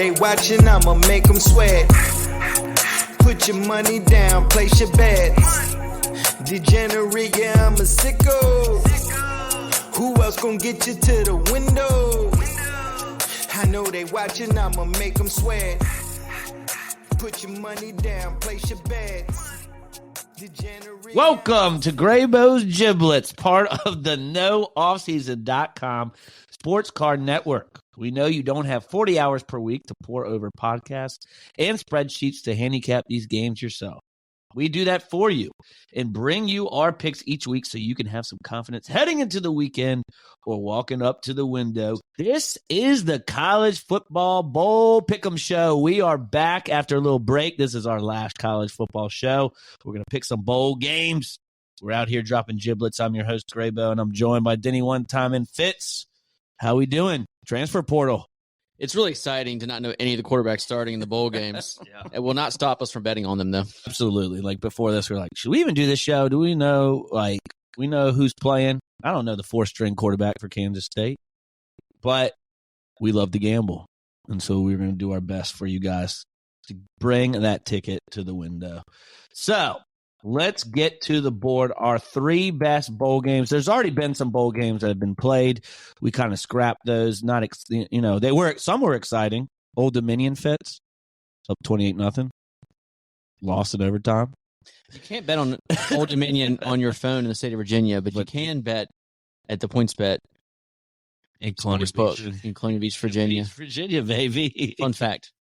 they watching, I'ma make them sweat. Put your money down, place your bets. Degenerate, yeah, I'm a sicko. Who else gon' get you to the window? I know they watching, I'ma make them sweat. Put your money down, place your bets. Degenerate. Welcome to Graybo's Giblets, part of the NoOffseason.com Sports Card Network. We know you don't have 40 hours per week to pour over podcasts and spreadsheets to handicap these games yourself. We do that for you and bring you our picks each week so you can have some confidence heading into the weekend or walking up to the window. This is the College Football Bowl Pick'em Show. We are back after a little break. This is our last college football show. We're going to pick some bowl games. We're out here dropping giblets. I'm your host, Graybo, and I'm joined by Denny One Time and Fitz. How we doing? Transfer portal. It's really exciting to not know any of the quarterbacks starting in the bowl games. Yeah. It will not stop us from betting on them, though. Absolutely. Like before this, we're like, should we even do this show? Do we know, we know who's playing? I don't know the four-string quarterback for Kansas State, but we love to gamble. And so we're going to do our best for you guys to bring that ticket to the window. So let's get to the board. Our three best bowl games. There's already been some bowl games that have been played. We kind of scrapped those. Some were exciting. Old Dominion Fits up 28-0. Lost in overtime. You can't bet on Old Dominion on your phone in the state of Virginia, but you can bet at the PointsBet in Colonial Beach. In Colonial Beach, Virginia. Virginia, baby. Fun fact.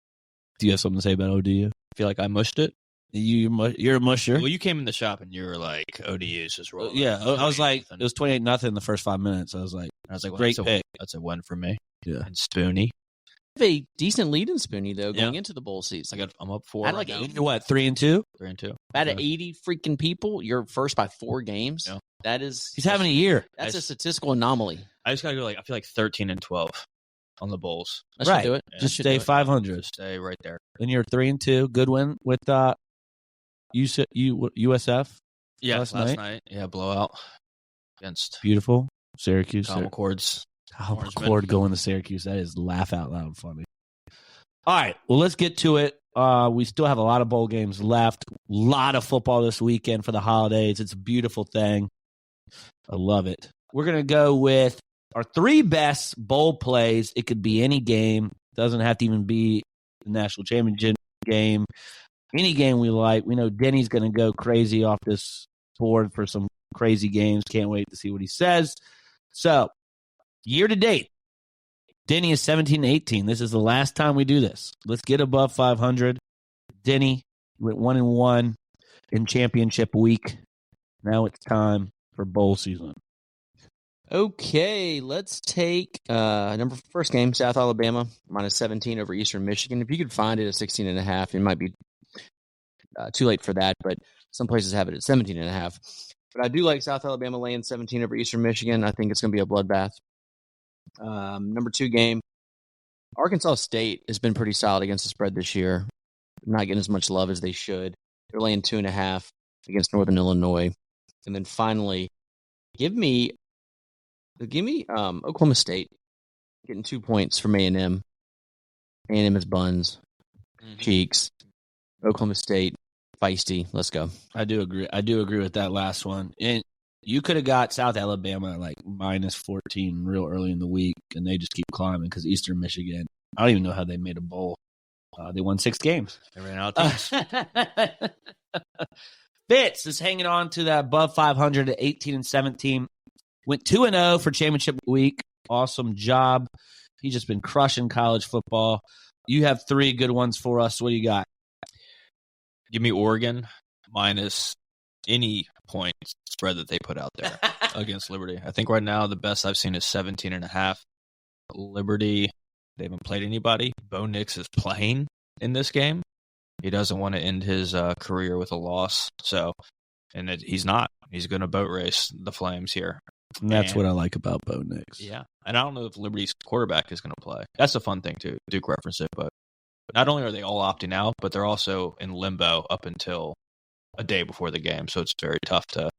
Do you have something to say about ODU? I feel like I mushed it. You're a musher. Well, you came in the shop and you were like, ODU's just rolling. Yeah, I was like, it was 28-0 in the first 5 minutes. I was like, well, great pick. That's a win for me. Yeah. And Spoonie. I have a decent lead in Spoonie, though, going into the bowl season. I'm up 4. I had like right 80. now. What, 3-2? 3-2. Out of 80 freaking people, you're first by 4 games. Yeah. That is. He's having a year. That's a statistical anomaly. I just got to go I feel like 13-12 on the bowls. That should do it. Yeah. Just That should stay do it. 500. Just stay right there. And you're 3-2. Good win with USF. Yeah, last last night. night. Yeah, blowout against Beautiful. Syracuse. Common Chords. Cord going to Syracuse. That is laugh out loud funny. All right. Well, let's get to it. We still have a lot of bowl games left. A lot of football this weekend for the holidays. It's a beautiful thing. I love it. We're going to go with our 3 best bowl plays. It could be any game. Doesn't have to even be the national championship game. Any game we like. We know Denny's going to go crazy off this board for some crazy games. Can't wait to see what he says. So, year to date, Denny is 17-18. This is the last time we do this. Let's get above 500. Denny went 1-1 in championship week. Now it's time for bowl season. Okay, let's take first game, South Alabama, minus 17 over Eastern Michigan. If you could find it at 16.5, it might be too late for that, but some places have it at 17.5. But I do like South Alabama laying 17 over Eastern Michigan. I think it's going to be a bloodbath. Number 2 game, Arkansas State has been pretty solid against the spread this year. Not getting as much love as they should. They're laying 2.5 against Northern Illinois. And then finally, give me Oklahoma State getting 2 points from A&M. A&M is buns, cheeks. Oklahoma State, feisty. Let's go. I do agree with that last one. And you could have got South Alabama like minus 14 real early in the week, and they just keep climbing because Eastern Michigan, I don't even know how they made a bowl. They won 6 games. They ran out of teams. Fitz is hanging on to that above 500 at 18-17. Went 2-0 for championship week. Awesome job. He's just been crushing college football. You have 3 good ones for us. What do you got? Give me Oregon minus any point spread that they put out there against Liberty. I think right now the best I've seen is 17.5. Liberty, they haven't played anybody. Bo Nix is playing in this game. He doesn't want to end his career with a loss. He's not. He's going to boat race the Flames here. And that's what I like about Bo Nix. Yeah. And I don't know if Liberty's quarterback is going to play. That's a fun thing, too. Duke referenced it, but not only are they all opting out, but they're also in limbo up until a day before the game. So it's very tough to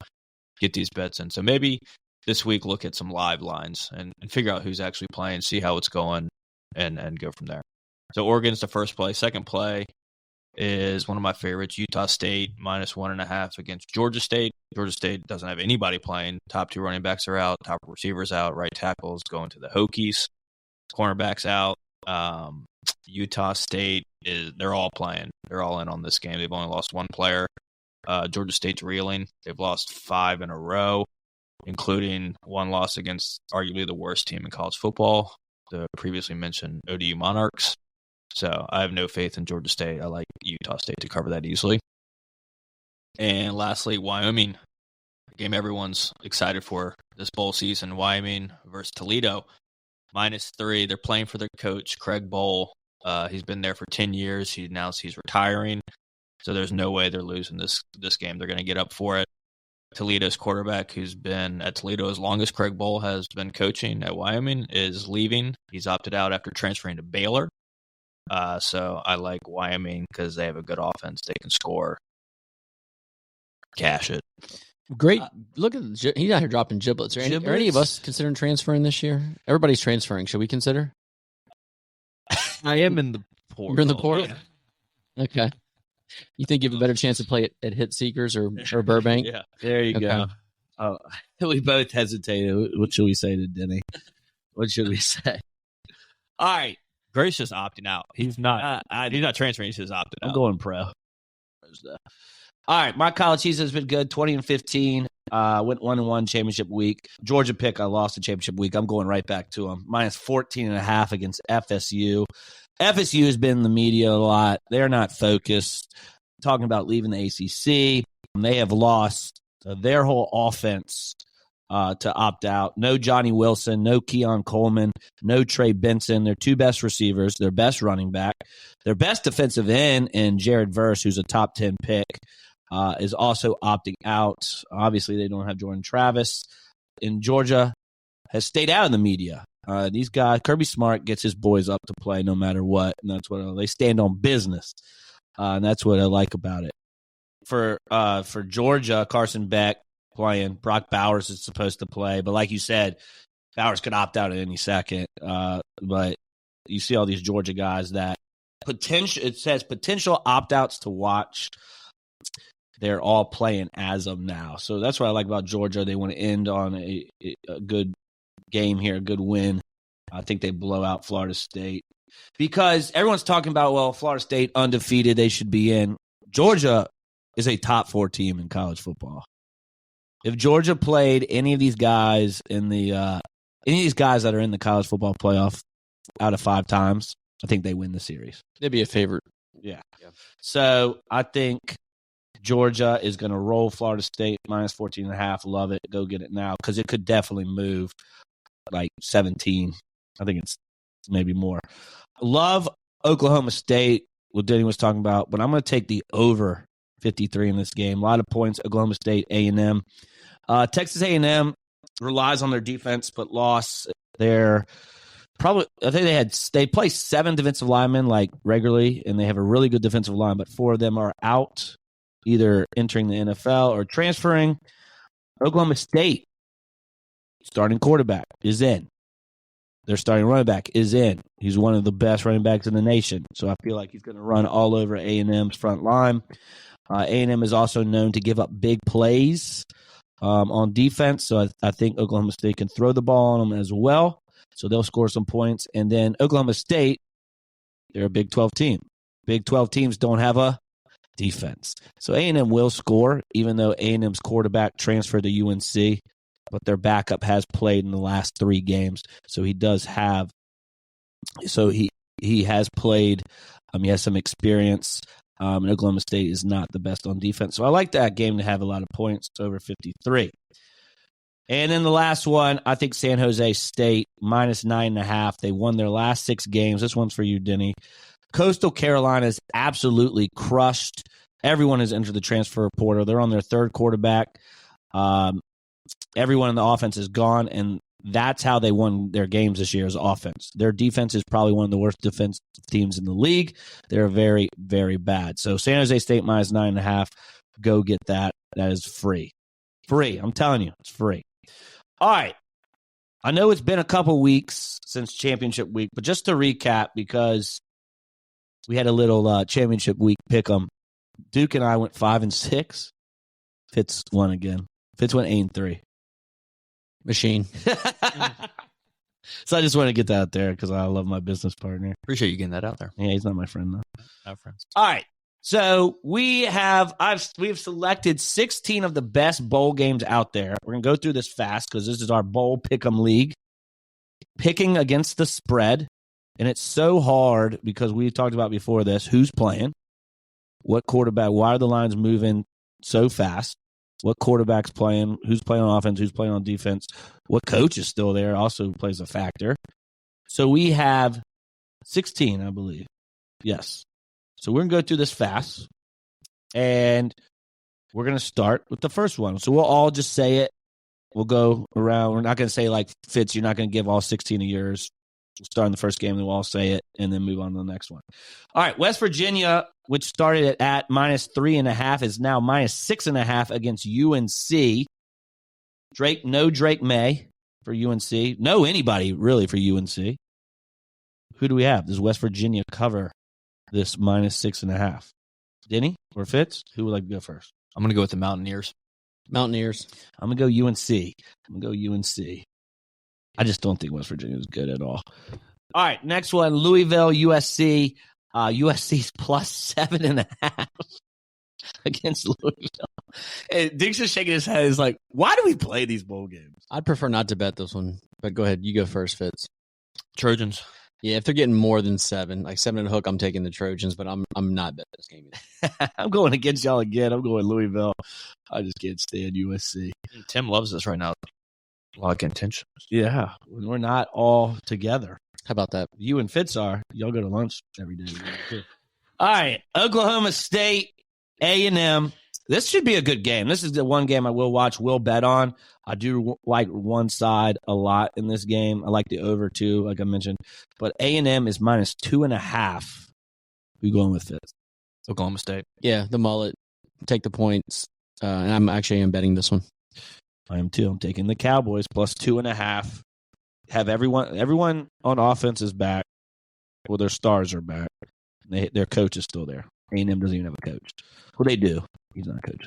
get these bets in. So maybe this week look at some live lines and figure out who's actually playing, see how it's going, and go from there. So Oregon's the first play. Second play is one of my favorites, Utah State -1.5 against Georgia State. Georgia State doesn't have anybody playing. Top 2 running backs are out. Top receivers out. Right tackles going to the Hokies. Cornerbacks out. Utah State they're all playing. They're all in on this game. They've only lost one player. Georgia State's reeling. They've lost 5 in a row, including one loss against arguably the worst team in college football, the previously mentioned ODU Monarchs. So I have no faith in Georgia State. I like Utah State to cover that easily. And lastly, Wyoming, a game everyone's excited for this bowl season. Wyoming versus Toledo, -3. They're playing for their coach, Craig Bowl. He's been there for 10 years. He announced he's retiring. So there's no way they're losing this game. They're going to get up for it. Toledo's quarterback, who's been at Toledo as long as Craig Bowl has been coaching at Wyoming, is leaving. He's opted out after transferring to Baylor. So I like Wyoming because they have a good offense. They can score. Cash it. Great. Look at he's out here dropping giblets. Are any of us considering transferring this year? Everybody's transferring. Should we consider? I am in the portal. You're in the portal? Yeah. Okay. You think you have a better chance to play at Hit Seekers or Burbank? Yeah. There you Okay. go. Oh, we both hesitated. What should we say to Denny? What should we say? All right. Grace just opting out. He's not. He's not transferring. He's just opting out. I'm going pro. All right. My college season has been good. 20-15. Went 1-1 championship week. Georgia pick. I lost the championship week. I'm going right back to them. -14.5 against FSU. FSU has been in the media a lot. They're not focused. Talking about leaving the ACC. They have lost their whole offense to opt out. No Johnny Wilson, no Keon Coleman, no Trey Benson. Their 2 best receivers, their best running back, their best defensive end, and Jared Verse, who's a top 10 pick, is also opting out. Obviously, they don't have Jordan Travis. And Georgia has stayed out of the media. These guys, Kirby Smart gets his boys up to play no matter what, and that's what they stand on business, and that's what I like about it. For Georgia, Carson Beck playing. Brock Bowers is supposed to play, but like you said, Bowers could opt out at any second. But you see all these Georgia guys that it says potential opt-outs to watch. They're all playing as of now. So that's what I like about Georgia. They want to end on a good game here, a good win. I think they blow out Florida State because everyone's talking about, well, Florida State undefeated, they should be in. Georgia is a top 4 team in college football. If Georgia played any of these guys that are in the college football playoff out of 5 times, I think they win the series. They'd be a favorite. Yeah. So I think Georgia is going to roll Florida State -14.5. Love it. Go get it now because it could definitely move like 17. I think it's maybe more. Love Oklahoma State, what Denny was talking about, but I'm going to take the over 53 in this game. A lot of points. Oklahoma State, A&M. Texas A&M relies on their defense, but lost their probably. I think they play 7 defensive linemen like regularly, and they have a really good defensive line, but 4 of them are out, either entering the NFL or transferring. Oklahoma State starting quarterback is in. Their starting running back is in. He's one of the best running backs in the nation, so I feel like he's going to run all over A&M's front line. A&M is also known to give up big plays on defense, so I think Oklahoma State can throw the ball on them as well, so they'll score some points. And then Oklahoma State, they're a Big 12 team. Big 12 teams don't have a defense. So A&M will score, even though A&M's quarterback transferred to UNC, but their backup has played in the last 3 games. So he does have – so he has played. He has some experience. And Oklahoma State is not the best on defense. So I like that game to have a lot of points, over 53. And then the last one, I think San Jose State, -9.5. They won their last 6 games. This one's for you, Denny. Coastal Carolina's absolutely crushed. Everyone has entered the transfer portal. They're on their 3rd quarterback. Everyone in the offense is gone, and that's how they won their games this year is offense. Their defense is probably one of the worst defense teams in the league. They're very, very bad. So San Jose State -9.5. Go get that. That is free. Free. I'm telling you, it's free. All right. I know it's been a couple weeks since championship week, but just to recap, because We had a little championship week pick 'em. Duke and I went 5-6. Fitz won again. Fitz went 8-3. Machine. So I just want to get that out there because I love my business partner. Appreciate you getting that out there. Yeah, he's not my friend though. Our friends. All right. So we've selected 16 of the best bowl games out there. We're gonna go through this fast because this is our bowl pick'em league. Picking against the spread, and it's so hard because we talked about before this. Who's playing? What quarterback? Why are the lines moving so fast? What quarterback's playing? Who's playing on offense? Who's playing on defense? What coach is still there also plays a factor. So we have 16, I believe. Yes. So we're going to go through this fast, and we're going to start with the first one. So we'll all just say it. We'll go around. We're not going to say, like, Fitz, you're not going to give all 16 of yours. We'll start in the first game, then we'll all say it, and then move on to the next one. All right, West Virginia, which started at -3.5, is now -6.5 against UNC. Drake May for UNC. No anybody, really, for UNC. Who do we have? Does West Virginia cover this -6.5? Denny or Fitz? Who would like to go first? I'm going to go with the Mountaineers. Mountaineers. I'm going to go UNC. I just don't think West Virginia is good at all. All right, next one, Louisville, USC. USC's +7.5 against Louisville. And Dick's just shaking his head. He's like, why do we play these bowl games? I'd prefer not to bet this one, but go ahead. You go first, Fitz. Trojans. Yeah, if they're getting more than 7, like 7 and a hook, I'm taking the Trojans, but I'm not betting this game either. I'm going against y'all again. I'm going Louisville. I just can't stand USC. Tim loves this right now. A lot of contention. Yeah, we're not all together. How about that? You and Fitz are. Y'all go to lunch every day. All right, Oklahoma State, A&M. This should be a good game. This is the one game I will watch, will bet on. I do like one side a lot in this game. I like the over, too, like I mentioned. But A&M is -2.5. Who you going with, Fitz? Oklahoma State. Yeah, the mullet. Take the points. And I'm betting this one. I am, too. I'm taking the Cowboys +2.5. Have everyone on offense is back. Well, their stars are back. Their coach is still there. A&M doesn't even have a coach. Well, they do. He's not a coach.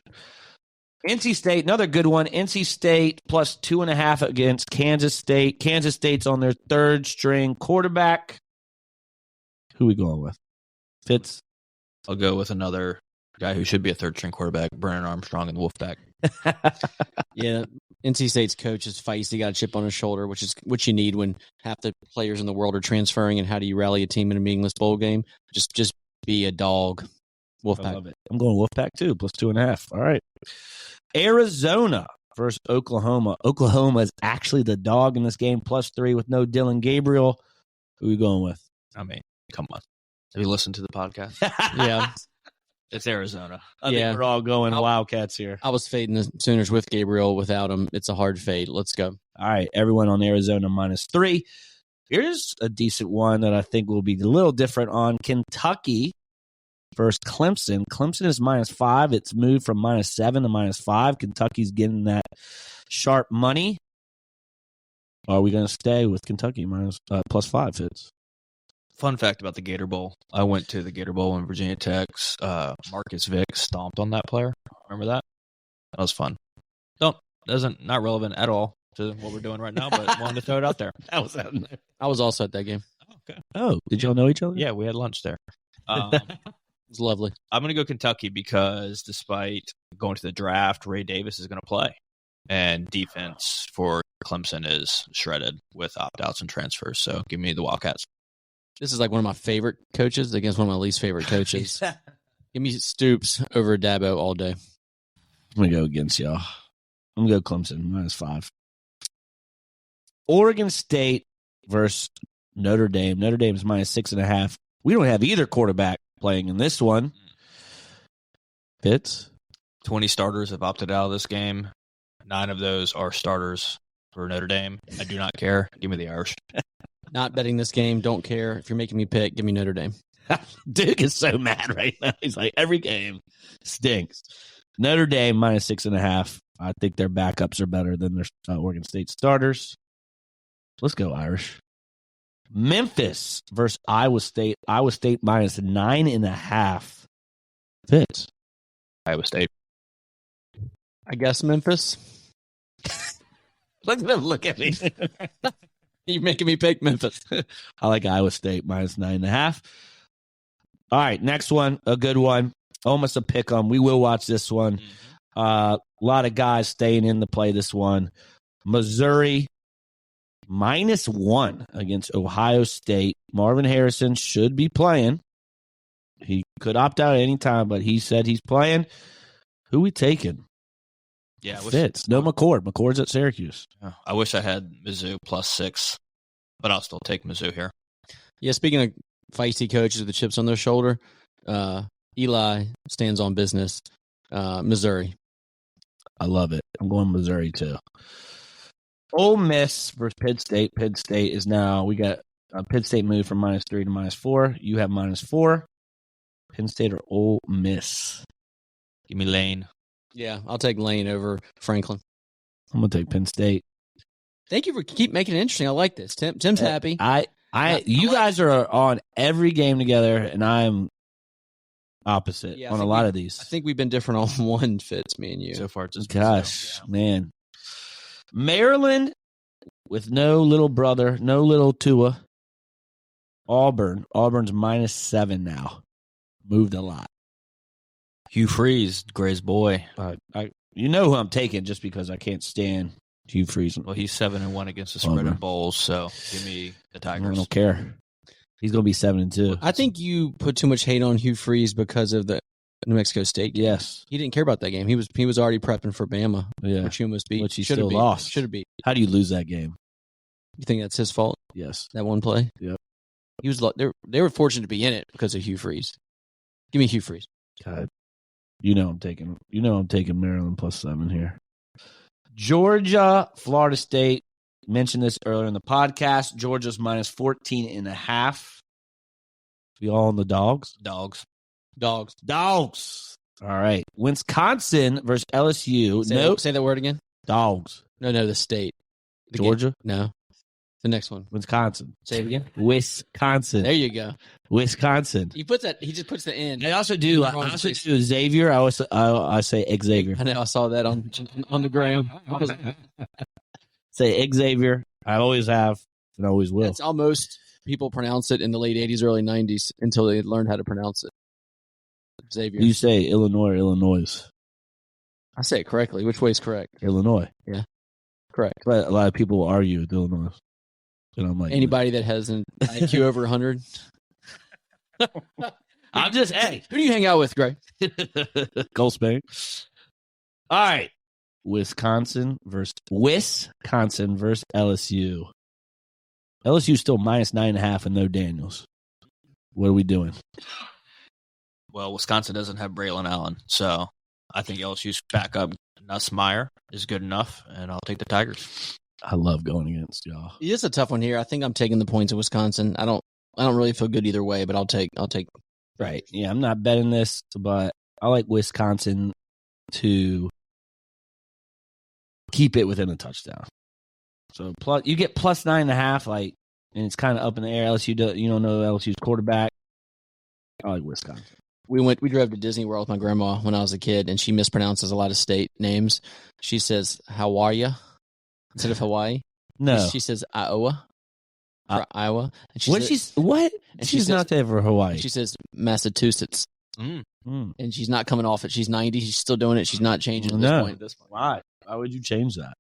NC State, another good one. NC State +2.5 against Kansas State. Kansas State's on their third string quarterback. Who are we going with? Fitz? I'll go with another guy who should be a third string quarterback, Brennan Armstrong in the Wolfpack. Yeah, NC State's coach is feisty, got a chip on his shoulder, which is what you need when half the players in the world are transferring. And how do you rally a team in a meaningless bowl game? Just be a dog. Wolfpack. I love it. I'm going Wolfpack too, +2.5. All right. Arizona versus Oklahoma. Oklahoma is actually the dog in this game, +3 with no Dylan Gabriel. Who are we going with? I mean, come on. Have you listened to the podcast? Yeah. It's Arizona. I think we're all going Wildcats here. I was fading the Sooners with Gabriel. Without him, it's a hard fade. Let's go. All right, everyone on Arizona -3. Here's a decent one that I think will be a little different on Kentucky versus Clemson. Clemson is -5. It's moved from -7 to -5. Kentucky's getting that sharp money. Are we going to stay with Kentucky +5, Fitz? Fun fact about the Gator Bowl. I went to the Gator Bowl in Virginia Tech's. Marcus Vick stomped on that player. Remember that? That was fun. Not relevant at all to what we're doing right now, but wanted to throw it out there. That was out there. I was also at that game. Okay. Oh, did y'all know each other? Yeah, we had lunch there. It was lovely. I'm going to go Kentucky because despite going to the draft, Ray Davis is going to play. And defense for Clemson is shredded with opt-outs and transfers. So give me the Wildcats. This is like one of my favorite coaches against one of my least favorite coaches. Give me Stoops over Dabo all day. I'm going to go against y'all. I'm going to go Clemson, -5. Oregon State versus Notre Dame. Notre Dame is -6.5. We don't have either quarterback playing in this one. Fitz? 20 starters have opted out of this game. 9 of those are starters for Notre Dame. I do not care. Give me the Irish. Not betting this game. Don't care. If you're making me pick, give me Notre Dame. Duke is so mad right now. He's like, every game stinks. Notre Dame -6.5. I think their backups are better than their Oregon State starters. Let's go Irish. Memphis versus Iowa State. Iowa State minus 9.5. Fits. Iowa State. I guess Memphis. Look at them. Look at me. You're making me pick Memphis. I like Iowa State minus 9.5. All right, next one, a good one. Almost a pick 'em. We will watch this one. A lot of guys staying in the play this one. Missouri -1 against Ohio State. Marvin Harrison should be playing. He could opt out at any time, but he said he's playing. Who we taking? Yeah, Fits. No McCord. McCord's at Syracuse. I wish I had Mizzou +6, but I'll still take Mizzou here. Yeah, speaking of feisty coaches with the chips on their shoulder, Eli stands on business. Missouri. I love it. I'm going Missouri too. Ole Miss versus Penn State. Penn State is now, we got Penn State moved from -3 to -4. You have -4. Penn State or Ole Miss? Give me Lane. Yeah, I'll take Lane over Franklin. I'm going to take Penn State. Thank you for keep making it interesting. I like this. Tim's happy. You guys are on every game together, and I'm opposite Yeah, on a lot of these. I think we've been different on one, Fitz, me and you. So far, it's just Gosh, Mizzou. man. Maryland with no little brother, no little Tua. Auburn. Auburn's -7 now. Moved a lot. Hugh Freeze, Gray's boy. You know who I'm taking just because I can't stand Hugh Freeze. Well, he's 7-1 against the spread in Auburn. bowls, so give me the I Tigers. don't care. He's going to be 7-2. I think you put too much hate on Hugh Freeze because of the New Mexico State game. Yes. He didn't care about that game. He was already prepping for Bama, Yeah. which he almost beat. Which he Should've still beat. lost. Should have beat. How do you lose that game? You think that's his fault? Yes. That one play? Yep. He was. They were fortunate to be in it because of Hugh Freeze. Give me Hugh Freeze. God. I'm taking Maryland +7 here. Georgia, Florida State. Mentioned this earlier in the podcast. Georgia's -14.5. We all on the dogs? Dogs. Dogs. All right. Wisconsin versus LSU. Say that word again. Dogs. No, the state. The Georgia? game. No. The next one. Wisconsin. Say it again. Wisconsin. There you go. Wisconsin. He puts that. He just puts the N. I also do Xavier. I say Xavier. I know. I saw that on the gram. Say Xavier. I always have and always will. That's how most people pronounce it in the late 80s, early 90s until they learned how to pronounce it. Xavier. You say Illinois or Illinois? I say it correctly. Which way is correct? Illinois. Correct. But a lot of people will argue with Illinois. And I'm like, Anybody that has an IQ over 100. I'm just, hey. Who do you hang out with, Greg? Gold Spain. All right. Wisconsin versus LSU. LSU still -9.5 and no Daniels. What are we doing? Well, Wisconsin doesn't have Braylon Allen, so I think LSU's backup Nussmeier is good enough, and I'll take the Tigers. I love going against y'all. It's a tough one here. I think I'm taking the points of Wisconsin. I don't really feel good either way, but I'll take. Right. Yeah, I'm not betting this, but I like Wisconsin to keep it within a touchdown. So you get +9.5, and it's kind of up in the air. LSU, you don't know LSU's quarterback. I like Wisconsin. We drove to Disney World with my grandma when I was a kid, and she mispronounces a lot of state names. She says, "How are you?" instead of Hawaii. No, She says Iowa for Iowa. And what? And She's not there for Hawaii. She says Massachusetts, Mm. and she's not coming off it. She's 90. She's still doing it. She's not changing at this point. Why? Why would you change that?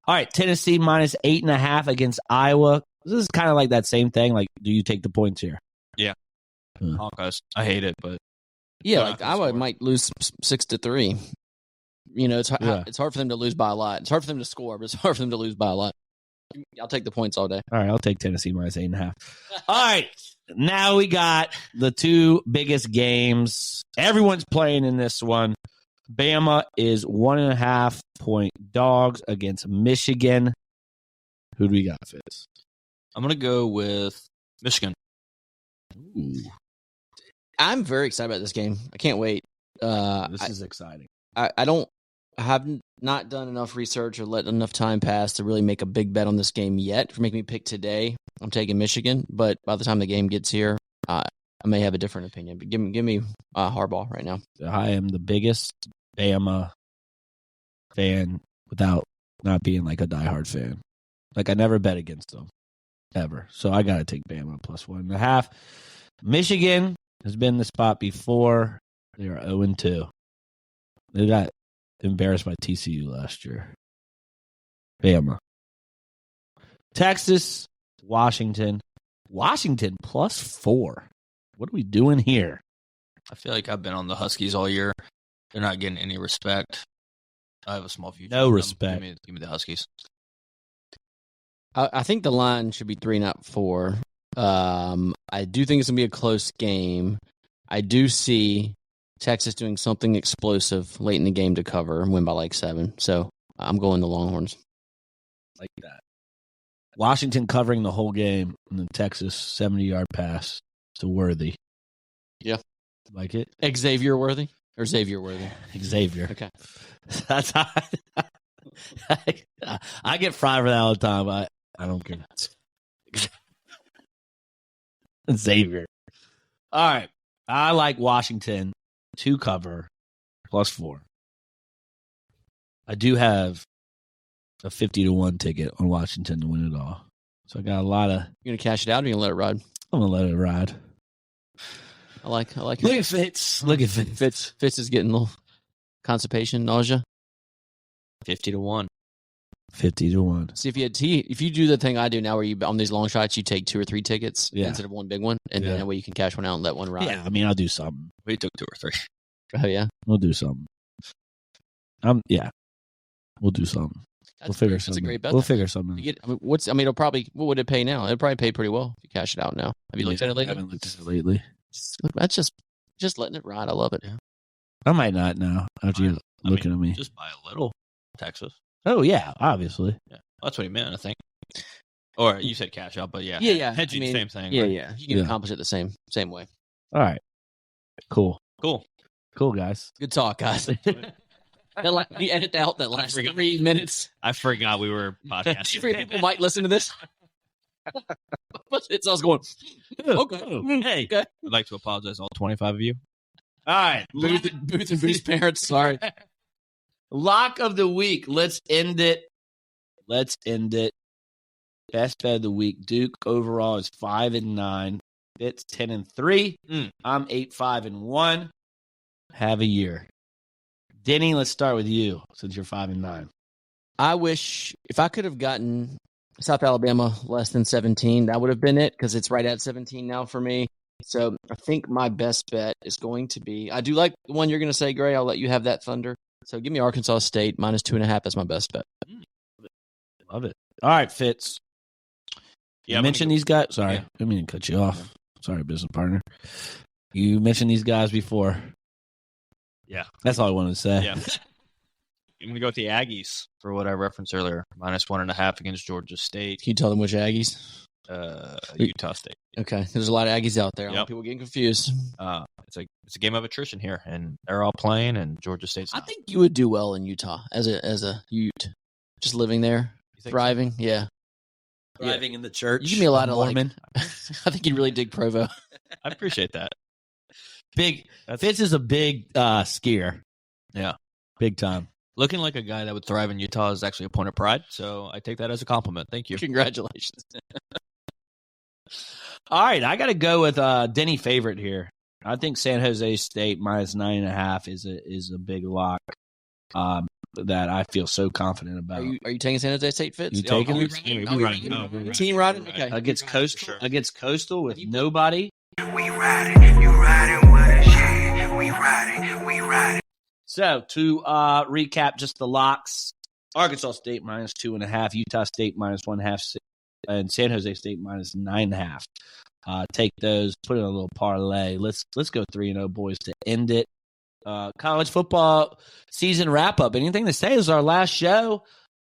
All right, Tennessee -8.5 against Iowa. This is kind of like that same thing. Like, do you take the points here? Yeah. Hawkeyes. I hate it, but Yeah, They're like not gonna Iowa score. might lose 6-3. You know, it's Yeah. it's hard for them to lose by a lot. It's hard for them to score, but it's hard for them to lose by a lot. I'll take the points all day. All right, I'll take Tennessee -8.5. All right, now we got the two biggest games. Everyone's playing in this one. Bama is 1.5 point dogs against Michigan. Who do we got, Fitz? I'm going to go with Michigan. Ooh, I'm very excited about this game. I can't wait. this is exciting. I don't I have not done enough research or let enough time pass to really make a big bet on this game yet. For making me pick today, I'm taking Michigan. But by the time the game gets here, I may have a different opinion. But give me Harbaugh right now. I am the biggest Bama fan without not being like a diehard fan. Like, I never bet against them, ever. So I got to take Bama plus 1.5. Michigan has been the spot before. They are 0-2. They got embarrassed by TCU last year. Bama. Texas, Washington. Washington plus 4. What are we doing here? I feel like I've been on the Huskies all year. They're not getting any respect. I have a small future. No in them. respect. Give me the Huskies. I think the line should be 3, not 4. I do think it's going to be a close game. I do see Texas doing something explosive late in the game to cover and win by like 7. So I'm going the Longhorns. Like that. Washington covering the whole game, and then Texas 70-yard pass to Worthy. Yeah. Like it? Xavier Worthy or Xavier Worthy? Xavier. Okay. That's how I get fried for that all the time. I don't care. Xavier. All right. I like Washington to cover plus 4. I do have a 50-1 ticket on Washington to win it all. So I got a lot of. You going to cash it out or you going to let it ride? I'm going to let it ride. I like Look it. at Fitz. Look at Fitz. Fitz is getting a little constipation, nausea. 50-1. 50-1. See, if you do the thing I do now where you on these long shots, you take 2 or 3 tickets instead of one big one, and then that way you can cash one out and let one ride. Yeah, I mean, I'll do something. We took 2 or 3. Oh, yeah? We'll do something. Yeah. We'll do something. We'll figure something. That's a great bet. We'll figure something. What would it pay now? It'll probably pay pretty well if you cash it out now. Have you looked at it lately? I haven't looked at it lately. That's just letting it ride. I love it. I might not now after you're looking at me. Just buy a little, Texas. Oh, yeah, obviously. Yeah, that's what he meant, I think. Or you said cash out, but yeah. Yeah. Same thing. Yeah, right? yeah. You can accomplish it the same way. All right. Cool, guys. Good talk, guys. You edit out that last 3 minutes. I forgot we were podcasting. 3 people might listen to this. But it's us going, okay. Hey. Okay. I'd like to apologize to all 25 of you. All right. Booth and Booth's parents, sorry. Lock of the week. Let's end it. Best bet of the week. Duke overall is 5-9. Fitz 10-3. I'm 8-5-1. Have a year. Denny, let's start with you since you're 5-9. I wish if I could have gotten South Alabama less than 17, that would have been it because it's right at 17 now for me. So I think my best bet is going to be, I do like the one you're going to say, Gray. I'll let you have that thunder. So give me Arkansas State minus 2.5 as my best bet. Love it. All right, Fitz. Yeah, you mentioned these guys. Sorry, Yeah. I didn't mean to cut you off. Sorry, business partner. You mentioned these guys before. Yeah. That's all I wanted to say. Yeah. I'm going to go with the Aggies for what I referenced earlier. Minus 1.5 against Georgia State. Can you tell them which Aggies? Utah State. Okay. There's a lot of Aggies out there. Yep. People getting confused. It's a game of attrition here, and they're all playing, and Georgia State's not. I think you would do well in Utah as a Ute. Just living there, thriving. so? Yeah. Thriving in the church. You give me a lot of Mormon. I think you'd really dig Provo. I appreciate that. Fitz is a big skier. Yeah. Big time. Looking like a guy that would thrive in Utah is actually a point of pride, so I take that as a compliment. Thank you. Congratulations. All right, I got to go with Denny favorite here. I think San Jose State minus 9.5 is a big lock that I feel so confident about. Are you taking San Jose State, Fitz? You taking it? Team riding? Okay. Against Coastal with nobody. We riding, you riding with us, yeah. We riding. So to recap, just the locks: Arkansas State minus 2.5, Utah State minus 1.5, and San Jose State minus 9.5. Take those, put in a little parlay. Let's go 3-0, boys, to end it. College football season wrap up. Anything to say? This is our last show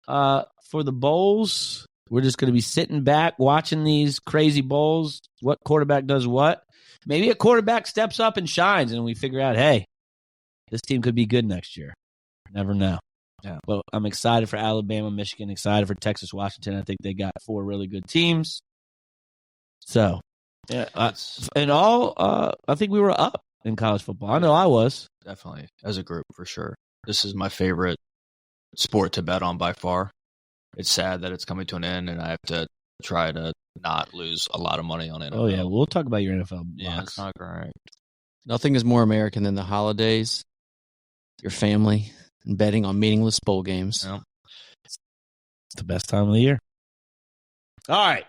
for the bowls. We're just going to be sitting back watching these crazy bowls. What quarterback does what? Maybe a quarterback steps up and shines, and we figure out, hey, this team could be good next year. Never know. Yeah, but I'm excited for Alabama, Michigan, excited for Texas, Washington. I think they got 4 really good teams. So, yeah, I think we were up in college football. I know I was. Definitely, as a group, for sure. This is my favorite sport to bet on by far. It's sad that it's coming to an end, and I have to try to not lose a lot of money on it. Oh, yeah, we'll talk about your NFL Yeah, box. it's not great. Nothing is more American than the holidays, your family, and betting on meaningless bowl games. Yeah. It's the best time of the year. All right.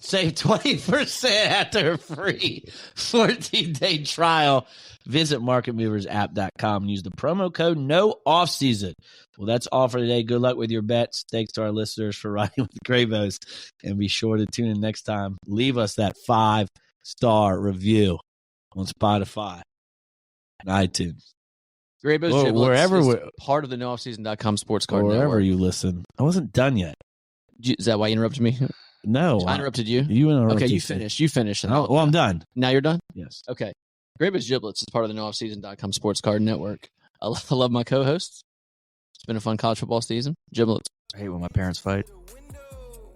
Save 20% after a free 14-day trial. Visit marketmoversapp.com and use the promo code NOOFFSEASON. Well, that's all for today. Good luck with your bets. Thanks to our listeners for riding with the Gravos. And be sure to tune in next time. Leave us that 5-star review on Spotify and iTunes. Graybo's Or Giblets wherever is we're- part of the NoOffSeason.com sports card Or wherever network. you listen. I wasn't done yet. Is that why you interrupted me? No. I interrupted you? You interrupted Okay, you me. finished. You finished. Oh, well, I'm done. Now you're done? Yes. Okay. Graybo's Giblets is part of the NoOffSeason.com sports card network. I love my co-hosts. It's been a fun college football season. Giblets. I hate when my parents fight.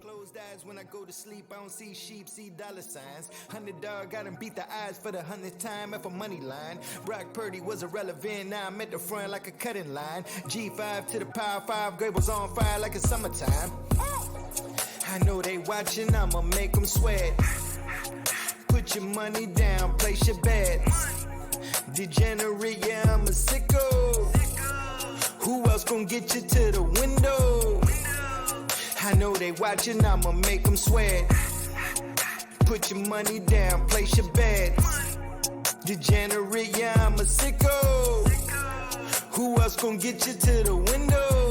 Closed eyes when I go to sleep, I don't see sheep, see dollar signs. $100 got him beat the eyes for the 100th time at a money line. Brock Purdy was irrelevant, now I'm at the front like a cutting line. G5 to the power 5, Grade was on fire like it's summertime. I know they watching, I'ma make them sweat. Put your money down, place your bets. Degenerate, yeah, I'm a sicko. Who else gon' get you to the window? I know they watching, I'ma make them sweat. Put your money down, place your bets. Degenerate, yeah, I'm a sicko. Who else gon' get you to the window?